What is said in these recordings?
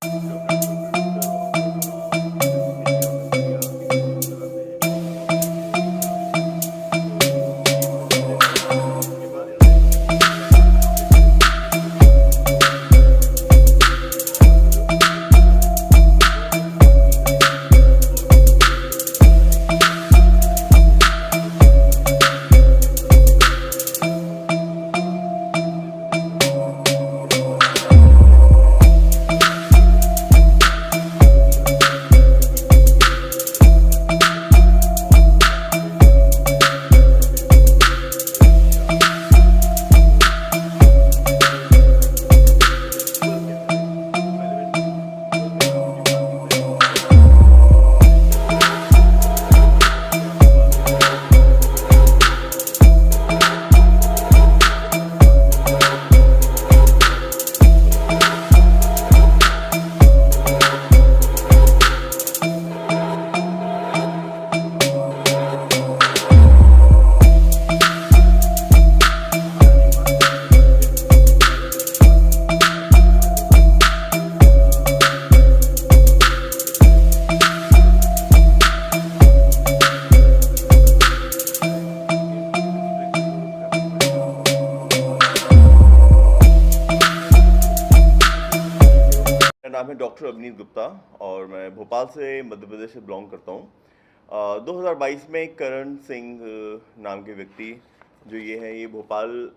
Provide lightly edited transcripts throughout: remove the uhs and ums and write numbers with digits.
जो अपने जो प्रोड्यूसर और मिस इंडिया मिस इंडिया की कोशिश कराते हैं और उसके खिलाफ हैं, तो ये प्रोसेस है इनका। उसके बाद इन्होंने मिस इंडिया की कंपटीशन की थी, तो उसमें इन्होंने जीती और जो मैंने बात की हरीश शाह की, और उन्होंने मुझे बोला है कि आप ये सब कर सकते हैं, तो उससे फिर उसके बाद थोड़ा सा मैंने ये प्रोड्यूसर से बातचीत की कि कैसे क्या करना है, और वहाँ पे मैंने फिर हरीश शाह को मैंने गूगल किया पहले। तो पहले मैंने गूगल करा, उनकी बात की मैंने कि हरीश शाह जी क्या आपके पास कोई आइडिया है कोई अच्छा सा, तो उन्होंने मेरे पास मेरे को आइडिया दिया कि तो मैंने बोला तो पहली बात तो ये है, फिर मैंने जब बात की हरीश शाह से तो उन्होंने बताया कि ठीक है, इस पे करो, करना पड़ेगा। और ठीक है उन्होंने, मेरा नाम है डॉक्टर अवनीत गुप्ता और मैं भोपाल से मध्य प्रदेश से बिलोंग करता हूँ। 2022 में करण सिंह नाम के व्यक्ति जो ये हैं, ये भोपाल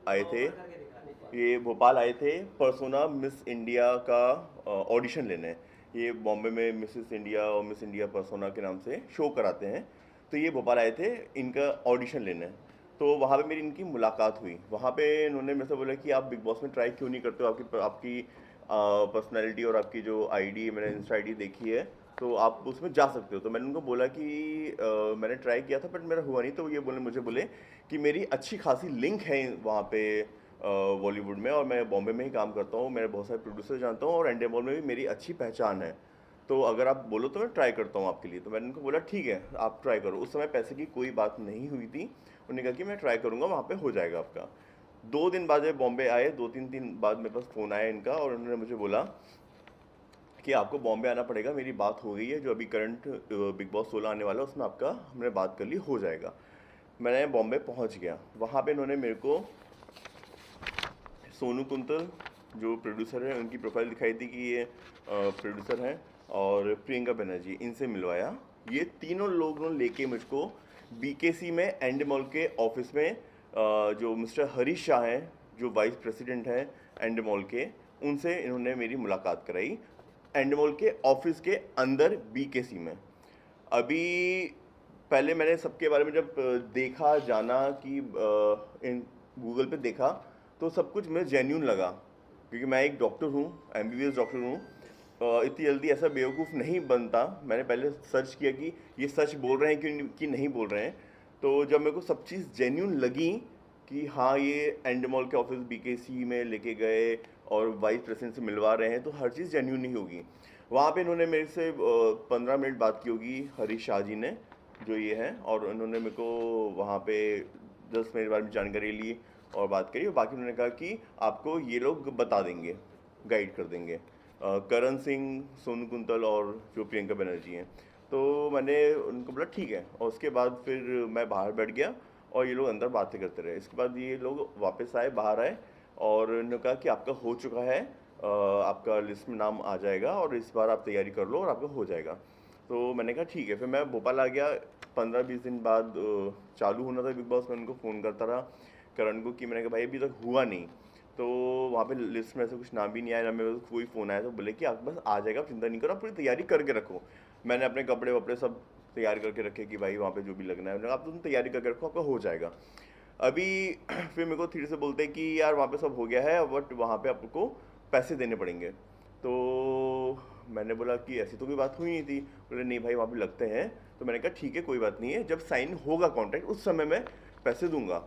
आए थे पर्सोना मिस इंडिया का ऑडिशन लेने। ये बॉम्बे में मिसेस इंडिया और मिस इंडिया पर्सोना के नाम से शो कराते हैं। तो ये भोपाल आए थे इनका ऑडिशन लेने। तो वहाँ पे मेरी इनकी मुलाकात हुई। वहाँ पे इन्होंने मेरे से बोला कि आप बिग बॉस में ट्राई क्यों नहीं करते हो, आपकी आपकी पर्सनैलिटी और आपकी जो आईडी, मैंने इंस्टा आईडी देखी है, तो आप उसमें जा सकते हो। तो मैंने उनको बोला कि मैंने ट्राई किया था बट मेरा हुआ नहीं। तो ये मुझे बोले कि मेरी अच्छी खासी लिंक है वहाँ पे बॉलीवुड में, और मैं बॉम्बे में ही काम करता हूँ, मैं बहुत सारे प्रोड्यूसर जानता हूँ और एंडेमॉल में भी मेरी अच्छी पहचान है। तो अगर आप बोलो तो मैं ट्राई करता हूँ आपके लिए। तो मैंने उनको बोला ठीक है आप ट्राई करो। उस समय पैसे की कोई बात नहीं हुई थी। उन्होंने कहा कि मैं ट्राई करूँगा, वहाँ पे हो जाएगा आपका। 2 दिन बाद जब बॉम्बे आए, 2-3 दिन बाद मेरे पास फ़ोन आया इनका और उन्होंने मुझे बोला कि आपको बॉम्बे आना पड़ेगा, मेरी बात हो गई है, जो अभी करंट बिग बॉस 16 आने वाला है उसमें आपका हमने बात कर ली, हो जाएगा। मैं बॉम्बे पहुंच गया। वहाँ पे इन्होंने मेरे को सोनू कुंतल जो प्रोड्यूसर है उनकी प्रोफाइल दिखाई थी कि ये प्रोड्यूसर हैं, और प्रियंका बनर्जी, इनसे मिलवाया। ये तीनों लोगों ने लेके मुझको बीकेसी में एंड मॉल के ऑफिस में जो मिस्टर हरीश शाह हैं जो वाइस प्रेसिडेंट हैं एंड मॉल के, उनसे इन्होंने मेरी मुलाकात कराई एंड मॉल के ऑफिस के अंदर बीकेसी में। अभी पहले मैंने सबके बारे में जब देखा जाना कि इन गूगल पे देखा, तो सब कुछ मुझे जेन्यून लगा, क्योंकि मैं एक डॉक्टर हूँ, एमबीबीएस डॉक्टर हूँ। इतनी जल्दी ऐसा बेवकूफ़ नहीं बनता। मैंने पहले सर्च किया कि ये सच बोल रहे हैं कि नहीं बोल रहे हैं। तो जब मेरे को सब चीज़ जेन्यून लगी कि हाँ ये एंड मॉल के ऑफिस बीकेसी में लेके गए और वाइस प्रेसिडेंट से मिलवा रहे हैं, तो हर चीज़ जेन्यून ही होगी। वहाँ पे इन्होंने मेरे से 15 मिनट बात की होगी हरीश शाह जी ने, जो ये हैं, और उन्होंने मेरे को वहाँ पे 10 मिनट बारे में जानकारी ली और बात करी, और बाकी उन्होंने कहा कि आपको ये लोग बता देंगे, गाइड कर देंगे, करण सिंह, सोनू कुंतल और जो प्रियंका बनर्जी हैं। तो मैंने उनको बोला ठीक है, और उसके बाद फिर मैं बाहर बैठ गया और ये लोग अंदर बातें करते रहे। इसके बाद ये लोग वापस आए, बाहर आए, और उन्होंने कहा कि आपका हो चुका है, आपका लिस्ट में नाम आ जाएगा और इस बार आप तैयारी कर लो और आपका हो जाएगा। तो मैंने कहा ठीक है। फिर मैं भोपाल आ गया। 15-20 दिन बाद चालू होना था बिग बॉस। मैं उनको फ़ोन करता रहा करण को कि मैंने कहा भाई अभी तक हुआ नहीं। तो वहाँ पे लिस्ट में ऐसा कुछ नाम भी नहीं आया, ना मेरे पास कोई फ़ोन आया। तो बोले कि आप बस आ जाएगा, आप चिंता नहीं करो, आप पूरी तैयारी करके रखो। मैंने अपने कपड़े वपड़े सब तैयार करके रखे कि भाई वहाँ पे जो भी लगना है, आप तुम तैयारी करके रखो, आपका हो जाएगा। अभी फिर मेरे को धीरे से बोलते हैं कि यार वहाँ पे सब हो गया है, बट वहाँ पे आपको पैसे देने पड़ेंगे। तो मैंने बोला कि ऐसी तो कोई बात हुई नहीं थी। बोले नहीं भाई वहाँ पे लगते हैं। तो मैंने कहा ठीक है कोई बात नहीं है, जब साइन होगा कॉन्ट्रैक्ट उस समय मैं पैसे दूंगा।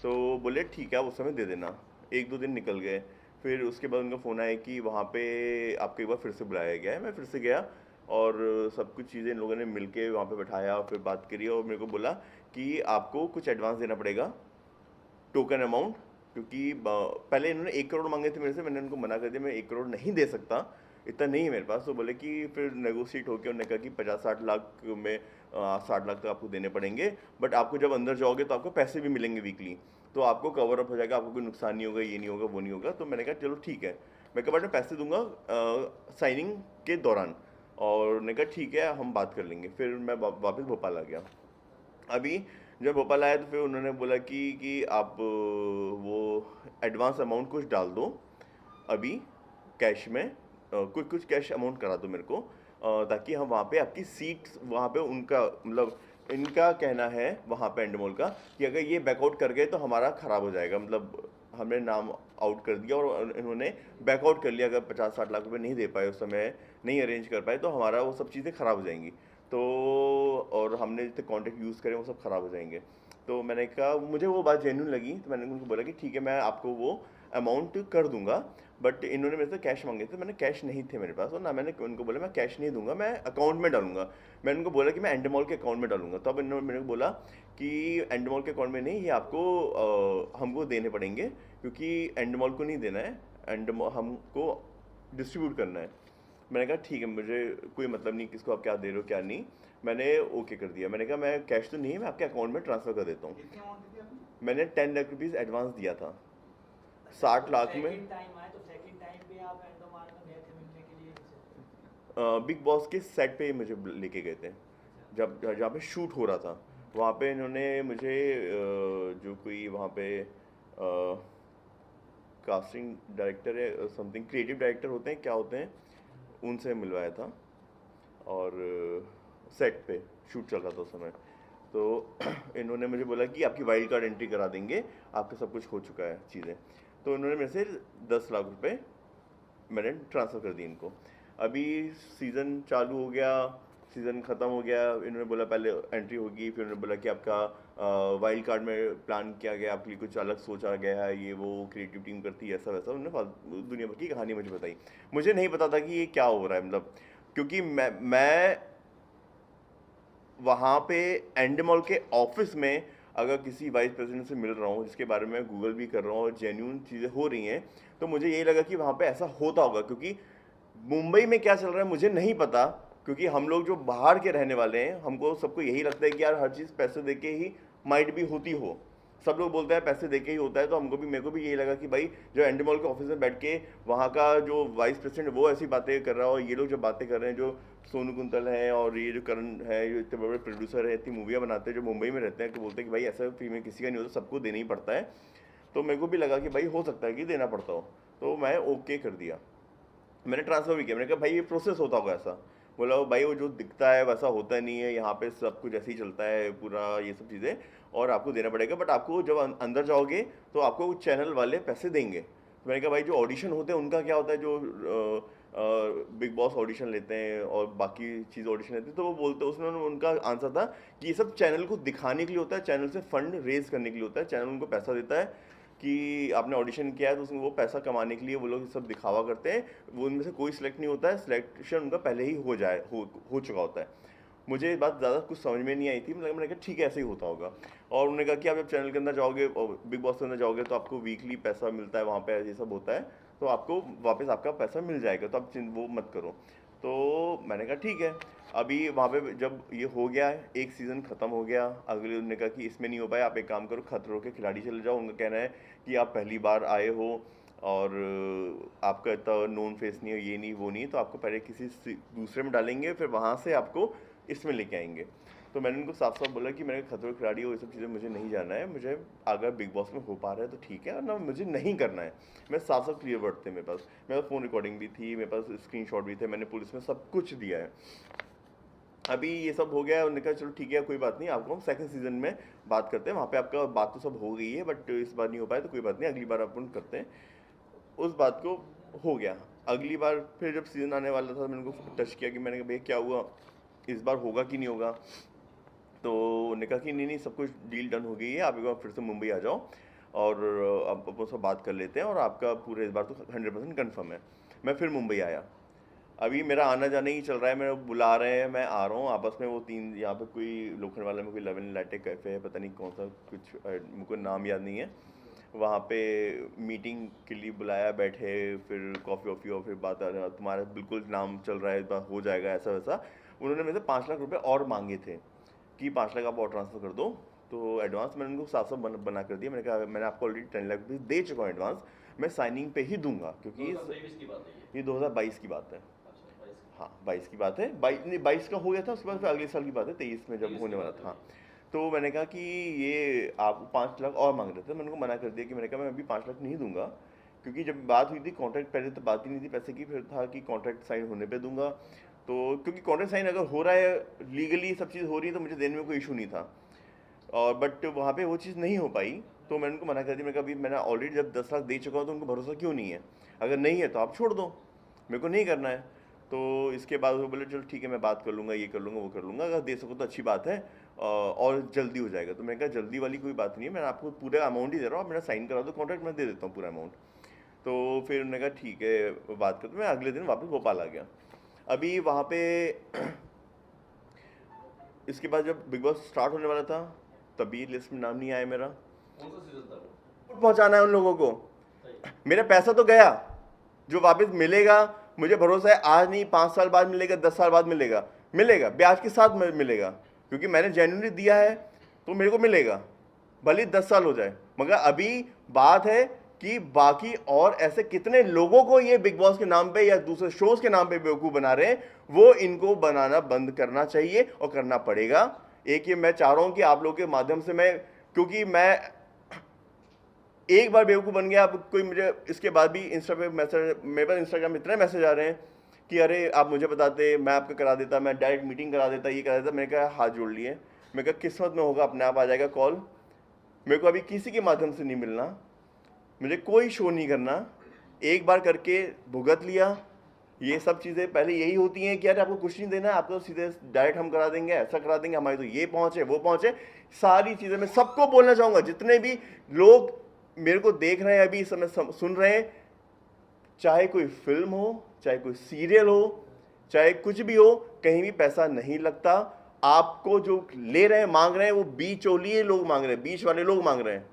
तो बोले ठीक है आप उस समय दे देना। 1-2 दिन निकल गए। फिर उसके बाद उनका फ़ोन आया कि वहाँ पे आपको एक बार फिर से बुलाया गया है। मैं फिर से गया और सब कुछ चीज़ें इन लोगों ने मिल के वहाँ पर बैठाया, फिर बात करी और मेरे को बोला कि आपको कुछ एडवांस देना पड़ेगा, टोकन अमाउंट, क्योंकि पहले इन्होंने 1 करोड़ मांगे थे मेरे से। मैंने उनको मना कर दिया, मैं 1 करोड़ नहीं दे सकता, इतना नहीं है मेरे पास। तो बोले कि फिर नेगोशिएट होकर उन्होंने कहा कि 50-60 लाख में 60 लाख तक आपको देने पड़ेंगे, बट आपको जब अंदर जाओगे तो आपको पैसे भी मिलेंगे वीकली, तो आपको कवर अप हो जाएगा, आपको कोई नुकसान नहीं होगा, ये नहीं होगा, वो नहीं होगा। तो मैंने कहा चलो ठीक है, मैं कहा बट मैं पैसे दूंगा साइनिंग के दौरान। और उन्होंने कहा ठीक है हम बात कर लेंगे। फिर मैं वापस भोपाल आ गया। अभी जब भोपाल आया तो फिर उन्होंने बोला कि आप वो एडवांस अमाउंट कुछ डाल दो अभी कैश में, कुछ कुछ कैश अमाउंट करा दो मेरे को, ताकि हम वहाँ पे आपकी सीट्स, वहाँ पे उनका मतलब इनका कहना है वहाँ पे एंडमोल का कि अगर ये बैकआउट कर गए तो हमारा ख़राब हो जाएगा, मतलब हमने नाम आउट कर दिया और इन्होंने बैकआउट कर लिया, अगर 50-60 लाख रुपए नहीं दे पाए उस समय, नहीं अरेंज कर पाए, तो हमारा वो सब चीज़ें ख़राब हो जाएंगी। तो और हमने जितने कॉन्टेक्ट यूज़ करें वो सब ख़राब हो जाएंगे। तो मैंने कहा, मुझे वो बात जेन्युइन लगी, तो मैंने उनको बोला कि ठीक है मैं आपको वो अमाउंट कर दूंगा, बट इन्होंने मेरे से कैश मांगे थे, मैंने कैश नहीं थे मेरे पास, और ना मैंने उनको बोला मैं कैश नहीं दूंगा, मैं अकाउंट में डालूंगा। मैंने उनको बोला कि मैं एंडमॉल के अकाउंट में डालूंगा। तब इन्होंने मेरे को बोला कि एंडमॉल के अकाउंट में नहीं, ये आपको हमको देने पड़ेंगे, क्योंकि एंडमॉल को नहीं देना है, एंडमॉल हमको डिस्ट्रीब्यूट करना है। मैंने कहा ठीक है, मुझे कोई मतलब नहीं किसको आप क्या दे रहे हो क्या नहीं। मैंने ओके कर दिया। मैंने कहा मैं कैश तो नहीं है, मैं आपके अकाउंट में ट्रांसफ़र कर देता हूँ। कितनी अमाउंट दी थी आपने? मैंने 10 लाख रुपीज़ एडवांस दिया था। अच्छा, 60 लाख में सेकंड टाइम आए तो सेकंड टाइम भी आप एंडोमार में गए थे मिलने के लिए इनसे? बिग बॉस के सेट पे मुझे लेके गए थे, अच्छा। जब जहाँ पे शूट हो रहा था, वहाँ पे इन्होंने मुझे जो कोई वहाँ पे कास्टिंग डायरेक्टर है, समथिंग क्रिएटिव डायरेक्टर होते हैं, क्या होते हैं, उनसे मिलवाया था। और सेट पे शूट चल रहा था उस समय। तो इन्होंने मुझे बोला कि आपकी वाइल्ड कार्ड एंट्री करा देंगे, आपका सब कुछ हो चुका है चीज़ें। तो इन्होंने मेरे से 10 लाख रुपए मैंने ट्रांसफ़र कर दी इनको। अभी सीज़न चालू हो गया, सीज़न ख़त्म हो गया, इन्होंने बोला पहले एंट्री होगी, फिर उन्होंने बोला कि आपका वाइल्ड कार्ड में प्लान किया गया, आपके लिए कुछ अलग सोचा गया है, ये वो क्रिएटिव टीम करती है, ऐसा वैसा उन्होंने दुनिया भर की कहानी मुझे बताई। मुझे नहीं पता था कि ये क्या हो रहा है, मतलब क्योंकि मैं वहाँ पे एंडमॉल के ऑफिस में अगर किसी वाइस प्रेसिडेंट से मिल रहा हूँ, जिसके बारे में गूगल भी कर रहा हूँ और जेन्यून चीज़ें हो रही हैं, तो मुझे यही लगा कि वहाँ पे ऐसा होता होगा, क्योंकि मुंबई में क्या चल रहा है मुझे नहीं पता, क्योंकि हम लोग जो बाहर के रहने वाले हैं, हमको सबको यही लगता है कि यार हर चीज़ पैसे दे के ही माइट भी होती हो। सब लोग बोलते हैं पैसे दे के ही होता है, तो हमको भी, मेरे को भी यही लगा कि भाई जो एंडमॉल के ऑफिस में बैठ के वहाँ का जो वाइस प्रेसिडेंट वो ऐसी बातें कर रहा है, और ये लोग जो बातें कर रहे हैं, जो सोनू कुंतल है और ये जो करण है, जो इतने बड़े बड़े प्रोड्यूसर है, इतनी मूवियाँ बनाते हैं, जो मुंबई में रहते हैं, तो बोलते हैं कि भाई ऐसा फ्री में किसी का नहीं होता, सबको देना ही पड़ता है। तो मेरे को भी लगा कि भाई हो सकता है कि देना पड़ता हो, तो मैं ओके कर दिया। मैंने ट्रांसफ़र भी किया। मैंने कहा भाई ये प्रोसेस होता होगा ऐसा। बोला भाई वो जो दिखता है वैसा होता नहीं है, यहाँ पे सब कुछ ऐसे ही चलता है पूरा, ये सब चीज़ें, और आपको देना पड़ेगा, बट आपको जब अंदर जाओगे तो आपको चैनल वाले पैसे देंगे। तो मैंने कहा भाई जो ऑडिशन होते हैं उनका क्या होता है, जो बिग बॉस ऑडिशन लेते हैं और बाकी चीज़ ऑडिशन लेते हैं, तो वो बोलते हैं, उसमें उनका आंसर था कि ये सब चैनल को दिखाने के लिए होता है, चैनल से फंड रेज करने के लिए होता है, चैनल उनको पैसा देता है कि आपने ऑडिशन किया है, तो उसमें वो पैसा कमाने के लिए वो लोग सब दिखावा करते हैं। वो उनमें से कोई सिलेक्ट नहीं होता है, सिलेक्शन उनका पहले ही हो चुका होता है। मुझे ये बात ज़्यादा कुछ समझ में नहीं आई थी, मतलब मैंने कहा ठीक है ऐसे ही होता होगा। और उन्होंने कहा कि आप जब चैनल के अंदर जाओगे और बिग बॉस के अंदर जाओगे तो आपको वीकली पैसा मिलता है, वहाँ पे ये सब होता है, तो आपको वापस आपका पैसा मिल जाएगा, तो आप वो मत करो। तो मैंने कहा ठीक है। अभी वहाँ पे जब ये हो गया, एक सीज़न ख़त्म हो गया, अगले उन्होंने कहा कि इसमें नहीं हो पाया, आप एक काम करो खतरों के खिलाड़ी चले जाओ। उनका कहना है कि आप पहली बार आए हो और आपका इतना नोन फेस नहीं हो, ये नहीं वो नहीं, तो आपको पहले किसी दूसरे में डालेंगे, फिर वहाँ से आपको इसमें लेके आएंगे। तो मैंने उनको साफ साफ बोला कि मेरे खतरों के खिलाड़ी हो, ये सब चीज़ें मुझे नहीं जाना है, मुझे अगर बिग बॉस में हो पा रहा है तो ठीक है, और ना मुझे नहीं करना है। मैं साफ साफ क्लियर वर्ड थे मेरे पास फ़ोन रिकॉर्डिंग भी थी, मेरे पास स्क्रीनशॉट भी थे, मैंने पुलिस में सब कुछ दिया है। अभी ये सब हो गया, उन्होंने कहा चलो ठीक है कोई बात नहीं, आपको हम सेकंड सीजन में बात करते हैं, वहाँ पे आपका बात तो सब हो गई है, बट इस बार नहीं हो पाया तो कोई बात नहीं, अगली बार अपन करते हैं। उस बात को हो गया। अगली बार फिर जब सीज़न आने वाला था, मैंने उनको टच किया कि मैंने कहा भैया क्या हुआ, इस बार होगा कि नहीं होगा। तो उन्होंने कहा कि नहीं नहीं, सब कुछ डील डन हो गई है, आप एक बार फिर से मुंबई आ जाओ और अब अपन सब बात कर लेते हैं, और आपका पूरे इस बार तो 100% कन्फर्म है। मैं फिर मुंबई आया। अभी मेरा आना जाना ही चल रहा है, मेरे बुला रहे हैं, मैं आ रहा हूँ, आपस में वो तीन, यहाँ पे कोई लोखंड वाला में कोई 11 लैटे कैफ़े है, पता नहीं कौन सा कुछ, मुझको नाम याद नहीं है, वहाँ पे मीटिंग के लिए बुलाया, बैठे, फिर कॉफ़ी वॉफ़ी और फिर बात आ रहा, तुम्हारा बिल्कुल नाम चल रहा है, बात हो जाएगा, ऐसा वैसा। उन्होंने मेरे से 5 लाख रुपए और मांगे थे कि 5 लाख आप और ट्रांसफ़र कर दो। तो एडवांस मैंने उनको 700 बना कर दिया। मैंने कहा मैंने आपको ऑलरेडी 10 लाख रुपये दे चुका हूँ एडवांस, मैं साइनिंग पे ही दूंगा, क्योंकि 2023 की बात है ये 2022 की बात है। अच्छा 22 हाँ 22 की बात है, 22 नहीं 22 का हो गया था, उसके बाद फिर अगले साल की बात है, 23 में जब 23 होने की वाला बात है। था। तो मैंने कहा कि ये आप 5 लाख और मांग रहे थे, मैंने उनको मना कर दिया कि मैंने कहा मैं अभी 5 लाख नहीं दूंगा, क्योंकि जब बात हुई थी कॉन्ट्रैक्ट, पहले तो बात ही नहीं थी पैसे की, फिर था कि कॉन्ट्रैक्ट साइन होने पे दूंगा। तो क्योंकि कॉन्ट्रैक्ट साइन अगर हो रहा है, लीगली सब चीज़ हो रही है, तो मुझे देने में कोई इशू नहीं था। और बट वहाँ पे वो चीज़ नहीं हो पाई, तो मैंने उनको मना कर दिया। मैंने कहा अभी मैंने ऑलरेडी जब 10 लाख दे चुका हूँ तो उनको भरोसा क्यों नहीं है, अगर नहीं है तो आप छोड़ दो, मेरे को नहीं करना है। तो इसके बाद वो बोले चलो ठीक है मैं बात कर लूँगा, ये कर लूँगा, वो कर लूँगा, अगर दे सको तो अच्छी बात है, और जल्दी हो जाएगा। तो मैंने कहा जल्दी वाली कोई बात नहीं है, मैं आपको पूरा अमाउंट ही दे रहा हूँ, आप मेरा साइन करा दो कॉन्ट्रैक्ट, मैं दे देता हूँ पूरा अमाउंट। तो फिर उन्होंने कहा ठीक है बात करते, मैं अगले दिन वापस भोपाल आ गया। अभी वहाँ पे इसके बाद जब बिग बॉस स्टार्ट होने वाला था, तभी लिस्ट में नाम नहीं आया मेरा। कौन सा सीजन था वो? पहुंचाना है उन लोगों को, सही। मेरा पैसा तो गया, जो वापस मिलेगा मुझे भरोसा है आज नहीं 5 साल बाद मिलेगा, 10 साल बाद मिलेगा, मिलेगा ब्याज के साथ मिलेगा, क्योंकि मैंने जेन्युइनली दिया है तो मेरे को मिलेगा, भले 10 साल हो जाए। मगर अभी बात है कि बाकी और ऐसे कितने लोगों को ये बिग बॉस के नाम पे या दूसरे शोज के नाम पे बेवकूफ़ बना रहे हैं, वो इनको बनाना बंद करना चाहिए और करना पड़ेगा। एक ये मैं चाह रहा हूँ कि आप लोगों के माध्यम से मैं, क्योंकि मैं एक बार बेवकूफ़ बन गया, अब कोई मुझे इसके बाद भी इंस्टा पे मैसेज, मेरे पास इंस्टाग्राम में इतने मैसेज आ रहे हैं कि अरे आप मुझे बताते, मैं आपको करा देता, मैं डायरेक्ट मीटिंग करा देता, ये करा देता। मैंने कहा हाथ जोड़ लिए, मैं कहा किस्मत में होगा अपने आप आ जाएगा कॉल, मेरे को अभी किसी के माध्यम से नहीं मिलना, मुझे कोई शो नहीं करना, एक बार करके भुगत लिया। ये सब चीज़ें पहले यही होती हैं कि यार आपको कुछ नहीं देना है, आपको सीधे डायरेक्ट हम करा देंगे, ऐसा करा देंगे, हमारे तो ये पहुँचे वो पहुँचे, सारी चीज़ें मैं सबको बोलना चाहूँगा, जितने भी लोग मेरे को देख रहे हैं अभी इस समय सुन रहे हैं, चाहे कोई फिल्म हो, चाहे कोई सीरियल हो, चाहे कुछ भी हो, कहीं भी पैसा नहीं लगता। आपको जो ले रहे हैं मांग रहे हैं वो बीचौलिए लोग मांग रहे हैं, बीच वाले लोग मांग रहे हैं।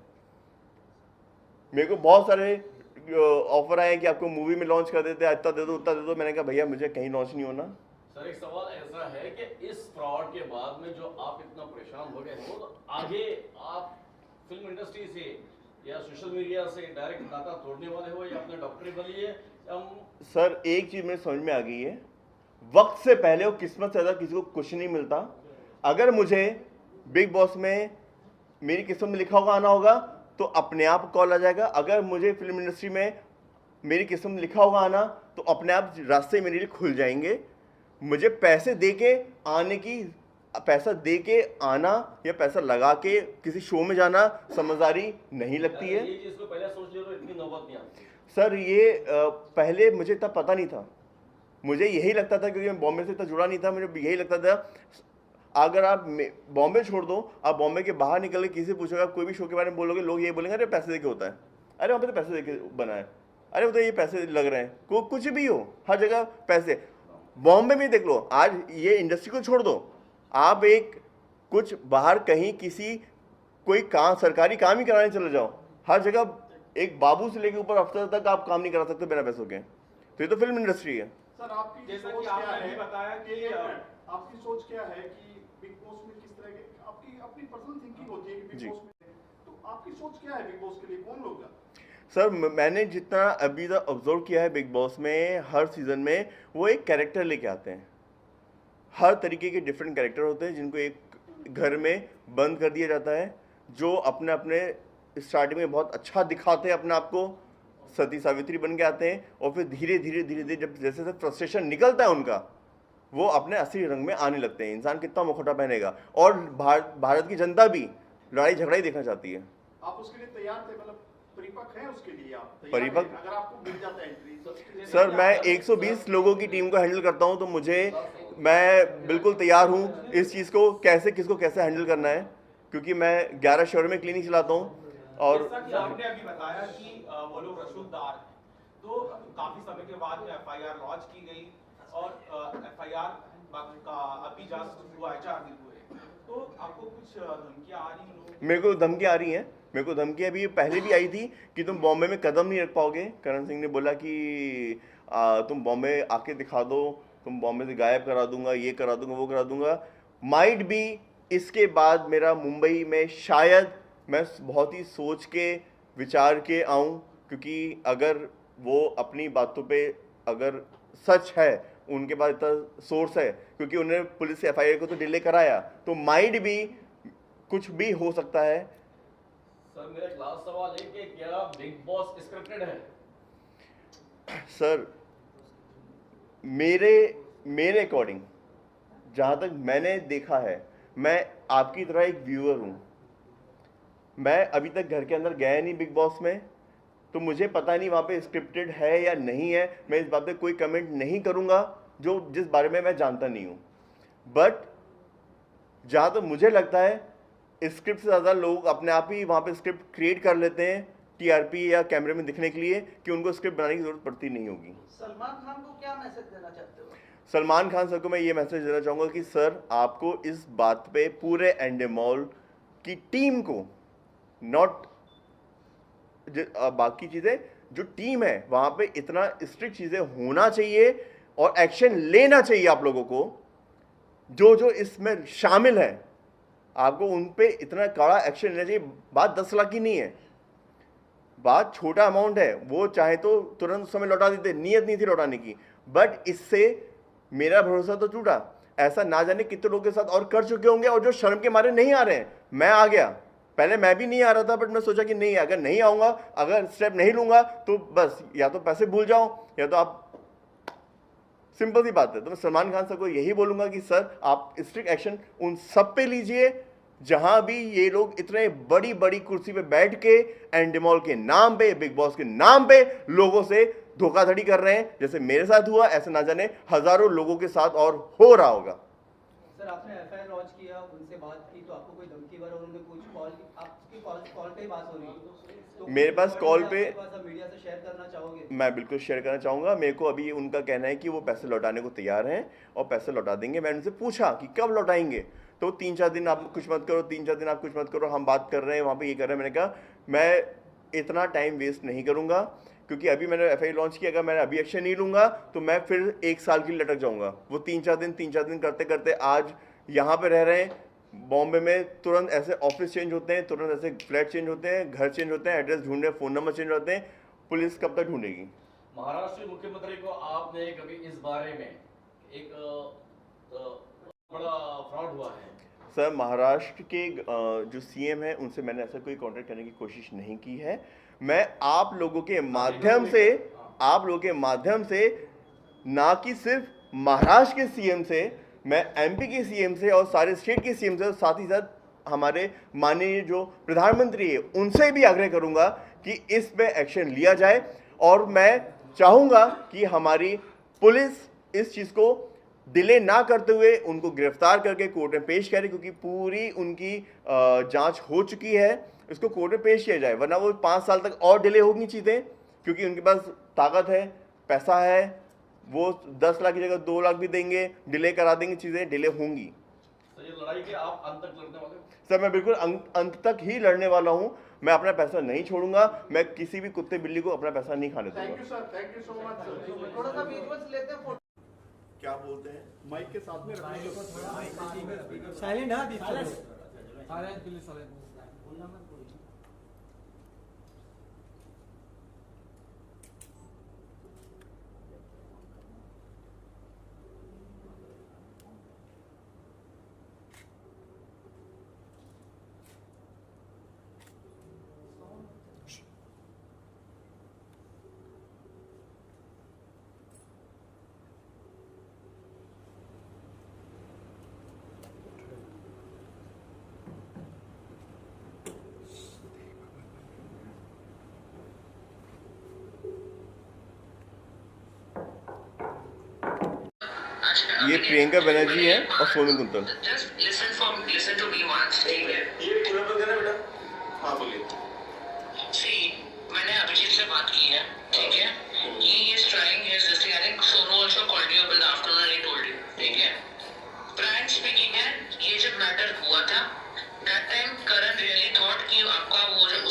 मेरे को बहुत सारे ऑफर आए कि आपको मूवी में लॉन्च कर देते हैं, इतना दे दो उतना दे दो। मैंने कहा भैया मुझे कहीं लॉन्च नहीं होना। सर एक सवाल ऐसा है कि इस फ्रॉड के बाद में जो आप इतना परेशान हो गए हो, तो आगे आप फिल्म इंडस्ट्री से या सोशल मीडिया से डायरेक्ट नाता तोड़ने वाले हो या अपने डॉक्टरी बनिए या सर एक चीज़ मेरे समझ में आ गई है, वक्त से पहले और किस्मत से ज़्यादा किसी को कुछ नहीं मिलता। अगर मुझे बिग बॉस में मेरी किस्मत में लिखा होगा आना होगा तो अपने आप कॉल आ जाएगा। अगर मुझे फिल्म इंडस्ट्री में मेरी किस्मत में लिखा होगा आना तो अपने आप रास्ते मेरे लिए खुल जाएंगे। मुझे पैसे दे के आने की, पैसा दे के आना या पैसा लगा के किसी शो में जाना समझदारी नहीं लगती है। ये चीज को पहले सोच लियो तो इतनी नौबत नहीं आती। सर ये पहले मुझे इतना पता नहीं था, मुझे यही लगता था क्योंकि मैं बॉम्बे से इतना जुड़ा नहीं था, मुझे यही लगता था अगर आप बॉम्बे छोड़ दो, आप बॉम्बे के बाहर निकल के किसी से पूछोगे, कोई भी शो के बारे में बोलोगे, लोग ये बोलेंगे अरे पैसे देके होता है, अरे वहाँ पे तो पैसे देके बना है, अरे वो तो ये पैसे लग रहे हैं, कुछ भी हो हर जगह पैसे। बॉम्बे में देख लो, आज ये इंडस्ट्री को छोड़ दो, आप एक कुछ बाहर कहीं किसी कोई काम, सरकारी काम ही कराने चले जाओ, हर जगह एक बाबू से लेकर ऊपर अफसर तक आप काम नहीं करा सकते बिना पैसों के। तो ये तो फिल्म इंडस्ट्री है। सर आपकी जैसा सोच कि क्या आपने है भी बताया कि आपकी सोच क्या है कि बिग बॉस में किस तरह के, आपकी अपनी पर्सनल थिंकिंग होती है कि जी। बिग बॉस में, तो आपकी सोच क्या है बिग बॉस के लिए, कौन लोग हैं? सर मैंने जितना अभी तक ऑब्जर्व किया है बिग बॉस में, हर सीज़न में वो एक कैरेक्टर लेके आते हैं, हर तरीके के डिफरेंट कैरेक्टर होते हैं जिनको एक घर में बंद कर दिया जाता है, जो अपने अपने स्टार्टिंग में बहुत अच्छा दिखाते हैं अपने आप को, सती सावित्री बन के आते हैं, और फिर धीरे धीरे धीरे धीरे जब जैसे जैसे फ्रस्ट्रेशन निकलता है उनका, वो अपने असली रंग में आने लगते हैं। इंसान कितना मुखौटा पहनेगा, और भारत की जनता भी लड़ाई झगड़ा ही देखना चाहती है। आप उसके लिए तैयार थे, मतलब परिपक्व हैं उसके लिए, आप तैयार परिपक्व? हैं? अगर आपको मिल जाता है एंट्री? सर मैं 120 लोगों की टीम को हैंडल करता हूं, तो मैं बिल्कुल तैयार हूं इस चीज़ को कैसे, किसको कैसे हैंडल करना है, क्योंकि मैं 11 शहरों में क्लिनिक चलाता हूं। और जैसा कि आपने अभी बताया कि वो लोग रसूखदार हैं, तो काफी समय के बाद एफआईआर लॉन्च की गई और एफआईआर का अभी जस्ट हुआ है 4 दिन हुए, तो आपको कुछ धमकियां आ रही हैं? मेरे को धमकी आ रही हैं, मेरे को धमकी अभी पहले भी आई थी कि तुम बॉम्बे में कदम नहीं रख पाओगे। करण सिंह ने बोला कि तुम बॉम्बे आके दिखा दो, तुम बॉम्बे से गायब करा दूंगा, ये करा दूंगा, वो करा दूंगा। माइट बी इसके बाद मेरा मुंबई में शायद मैं बहुत ही सोच के विचार के आऊँ, क्योंकि अगर वो अपनी बातों पे अगर सच है, उनके पास इतना सोर्स है, क्योंकि उन्होंने पुलिस से एफआईआर को तो डिले कराया, तो माइट भी कुछ भी हो सकता है। सर मेरा एक लास्ट सवाल है कि क्या बिग बॉस स्क्रिप्टेड है? सर मेरे अकॉर्डिंग जहाँ तक मैंने देखा है, मैं आपकी तरह एक व्यूअर हूँ। मैं अभी तक घर के अंदर गया नहीं बिग बॉस में, तो मुझे पता नहीं वहाँ पे स्क्रिप्टेड है या नहीं है। मैं इस बात पे कोई कमेंट नहीं करूँगा जिस बारे में मैं जानता नहीं हूँ। बट जहाँ तो मुझे लगता है स्क्रिप्ट से ज़्यादा लोग अपने आप ही वहाँ पे स्क्रिप्ट क्रिएट कर लेते हैं टीआरपी या कैमरे में दिखने के लिए, कि उनको स्क्रिप्ट बनाने की जरूरत पड़ती नहीं होगी। सलमान खान को क्या मैसेज देना चाहते हो? सलमान खान सर को मैं ये मैसेज देना चाहूँगा कि सर आपको इस बात पे पूरे एंडेमॉल की टीम को, नॉट बाकी चीज़ें, जो टीम है वहाँ पे इतना स्ट्रिक्ट चीज़ें होना चाहिए और एक्शन लेना चाहिए आप लोगों को। जो इसमें शामिल है आपको उन पे इतना कड़ा एक्शन लेना चाहिए। बात 10 लाख की नहीं है, बात छोटा अमाउंट है, वो चाहे तो तुरंत उस समय लौटा देते, नीयत नहीं थी लौटाने की, बट इससे मेरा भरोसा तो टूटा। ऐसा ना जाने कितने लोगों के साथ और कर चुके होंगे, और जो शर्म के मारे नहीं आ रहे हैं। मैं आ गया, पहले मैं भी नहीं आ रहा था, बट मैं सोचा कि नहीं, अगर नहीं आऊँगा, अगर स्टेप नहीं लूँगा तो बस या तो पैसे भूल जाओ या तो आप, सिंपल सी बात है। तो मैं सलमान खान सर को यही बोलूँगा कि सर आप स्ट्रिक्ट एक्शन उन सब पे लीजिए जहां भी ये लोग इतने बड़ी बड़ी कुर्सी पे बैठ के एंडेमॉल के नाम पे, बिग बॉस के नाम पे लोगों से धोखाधड़ी कर रहे हैं। जैसे मेरे साथ हुआ, ऐसे ना जाने हजारों लोगों के साथ और हो रहा होगा। सर आपने एफआईआर लॉन्च किया, उनसे बात की, तो आपको कोई धमकी वगैरह उन्होंने कुछ कॉल, आपकी कॉल पे ही बात हो रही है? तो मेरे पास कॉल पे, मीडिया से शेयर करना चाहोगे? मैं बिल्कुल शेयर करना चाहूँगा। मेरे को अभी उनका कहना है कि वो पैसे लौटाने को तैयार हैं और पैसे लौटा देंगे। मैंने उनसे पूछा कि कब लौटाएंगे, तो 3-4 दिन आप कुछ मत करो, 3-4 दिन आप कुछ मत करो, हम बात कर रहे हैं वहाँ पे, ये कर रहे हैं। मैंने कहा मैं इतना टाइम वेस्ट नहीं करूँगा, क्योंकि अभी मैंने एफआईआर लॉन्च किया, अगर मैं अभी एक्शन नहीं लूँगा तो मैं फिर 1 साल के लिए लटक जाऊँगा। वो 3-4 दिन करते करते आज यहाँ पे रह रहे हैं बॉम्बे में, तुरंत ऐसे ऑफिस चेंज होते हैं, तुरंत ऐसे फ्लैट चेंज होते हैं, घर चेंज होते हैं, एड्रेस ढूंढने, फ़ोन नंबर चेंज होते हैं। पुलिस कब तक ढूंढेगी? महाराष्ट्र मुख्यमंत्री को आपने कभी इस बारे में एक बड़ा फ्रॉड हुआ है? सर महाराष्ट्र के जो सीएम है उनसे मैंने ऐसा कोई कांटेक्ट करने की कोशिश नहीं की है। मैं आप लोगों के माध्यम से ना कि सिर्फ महाराष्ट्र के सीएम से, मैं एमपी के सीएम से और सारे स्टेट के सीएम से, साथ ही साथ हमारे माननीय जो प्रधानमंत्री है उनसे भी आग्रह करूंगा कि इस पे एक्शन लिया जाए। और मैं चाहूंगा कि हमारी पुलिस इस चीज़ को डिले ना करते हुए उनको गिरफ्तार करके कोर्ट में पेश करे, क्योंकि पूरी उनकी जांच हो चुकी है, इसको कोर्ट में पेश किया जाए, वरना वो 5 साल तक और डिले होगी चीज़ें, क्योंकि उनके पास ताकत है, पैसा है, वो 10 लाख की जगह 2 लाख भी देंगे, डिले करा देंगे, चीज़ें डिले होंगी। तो ये लड़ाई के आप अंत तक लड़ने वाले हो? सर मैं बिल्कुल अंत तक ही लड़ने वाला हूँ। मैं अपना पैसा नहीं छोड़ूंगा, मैं किसी भी कुत्ते बिल्ली को अपना पैसा नहीं खाने दूंगा। Thank you sir, thank you so much sir. थोड़ा सा विजुअल्स लेते हैं, क्या बोलते हैं? माइक के साथ में रखना। साइलेंट हाँ दीप ये प्रियंका बनर्जी है और Sonu गुंतल। Just listen to me once, ठीक है? ये पूरा बोल देना बेटा। हाँ बोलिए। See, मैंने अभिजीत से बात की है, ठीक है? He is trying his this thing. I think Sonu also called you up in the afternoon and he told you, ठीक है? Frank speaking है, ये जब मैटर हुआ था, that time Karan really thought कि आपका वो जो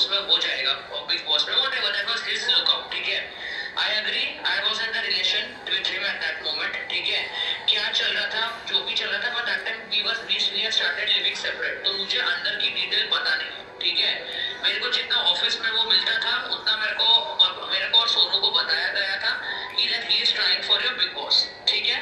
started living separate. तो मुझे अंदर की डिटेल पता नहीं, ठीक है। मेरे को जितना ऑफिस में वो मिलता था उतना मेरे को और सोनू को बताया गया था कि that he is trying for your big boss, ठीक है।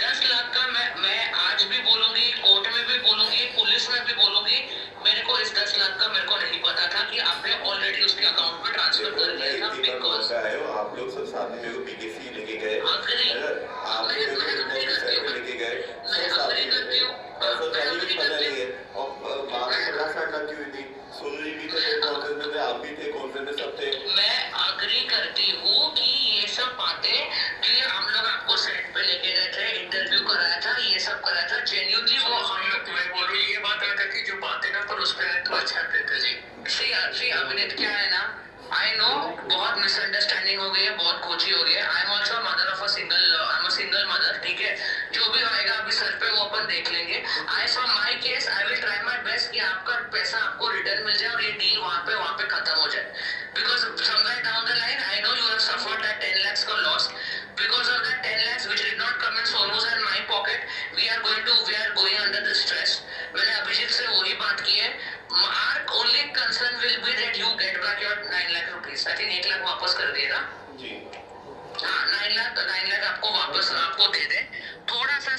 10 लाख का मैं आज भी बोलूंगी, कोर्ट में भी बोलूंगी, पुलिस में भी बोलूंगी, मेरे को इस 10 लाख का मेरे को नहीं पता था कि आपने ऑलरेडी उसके अकाउंट में ट्रांसफर कर दिया था बिकॉज आप लोग सब साथ में बीकेसी लेके गए, अग्री आप मैं अग्री करती हूँ, लेके गए, मैं अग्री करती हूँ, मैं अग्री करती हूँ। और बात 50-60 लाख की हुई थी। सोनू जी भी थे कॉन्फ्रेंस में, आप भी थे कॉन्फ्रेंस में, सब थे। मैं अग्री करती हूँ कि ये सब बातें कि हम लोग आपको सेट पे लेके गए थे, इंटरव्यू कराया था, ये सब कराया था, जेन्युइनली वो हम लोग, मैं बोल रही हूँ ये बात आता कि जो बातें ना पर उस पे तो अच्छा करते जी। श्री अभिनीत क्या है ना, आई नो बहुत मिसअंडरस्टैंडिंग हो गई है, बहुत खोची हो गई है। I am also mother of a single mother, ठीक है। जो भी होएगा अभी सर पे वो अपन देख लेंगे। I from my case I will try my best कि आपका पैसा आपको रिटर्न मिल जाए और ये डील वहाँ पे खत्म हो जाए। Because somewhere down the line I know you have suffered that 10 lakhs का loss, because of that 10 lakhs which did not come in Sonu's and my pocket, we are going under the stress. मैंने अभिजीत से वही बात की है। Our only concern will be that you get back your 9 lakh rupees. I think 1 lakh वापस कर दिए ना जी। हाँ, 9 लाख आपको वापस आपको दे दे। थोड़ा सा